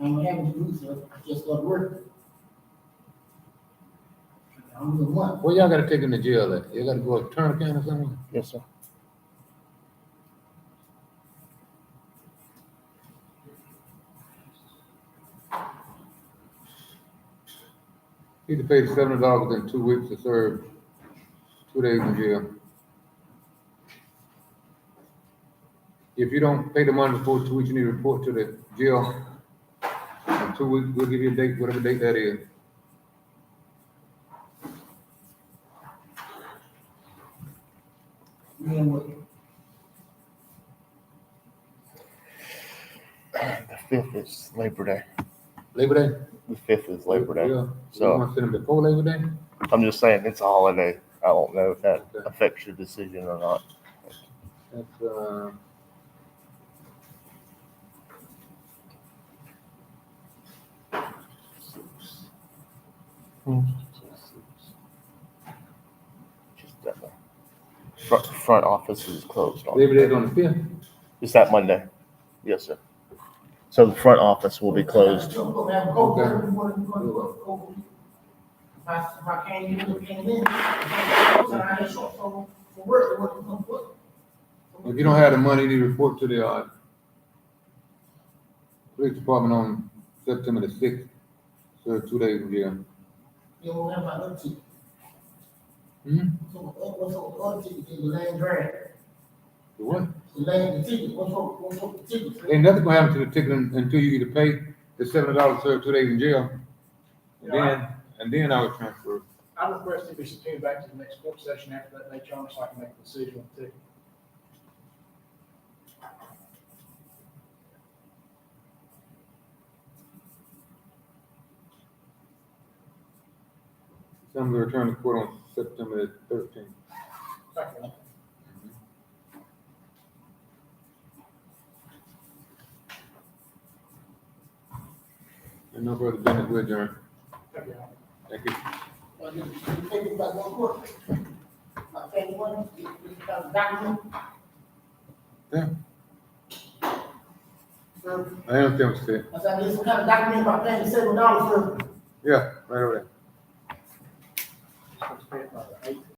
I'm gonna have to do, sir. I just started working. I'm doing what? Well, y'all gotta take him to jail at? You gotta go to Turner County or somewhere? Yes, sir. He to pay the $70 within 2 weeks to serve 2 days in jail. If you don't pay the money before 2 weeks, you need to report to the jail. In 2 weeks, we'll give you a date, whatever date that is. Me and what? The 5th is Labor Day. Labor Day? The 5th is Labor Day. Yeah. So So- you want to send them before Labor Day? I'm just saying it's a holiday. I don't know if that Okay. affects your decision or not. That's, Just that front office is closed on. Labor Day's on the 5th. Is that Monday? Yes, sir. So the front office will be closed. I'm gonna have a cold, sir. You want to do a cold? If I can't get it, can't in. I ain't short for work, what you gonna put? If you don't have the money, you need to report to the, police department on September the 6th. Serve 2 days in jail. You don't have my other ticket. Hmm? So, what's up with the other ticket, the land grant? The what? The land, the ticket, what's up with the ticket? Ain't nothing gonna happen to the ticket until you either pay the $70, serve 2 days in jail. And then I would transfer. I request it be subpoenaed back to the next court session after that date, Your Honor, so I can make a decision on the ticket. Some will return to court on September the 13th. Second. And no further business, we adjourn. Thank you. Thank you. Well, you think about one quick. Okay, one, document. Yeah, Sir, I understand what you said. I said, this kind of document about paying $7, sir. Yeah, right over there. Supposed to pay it by the 8th.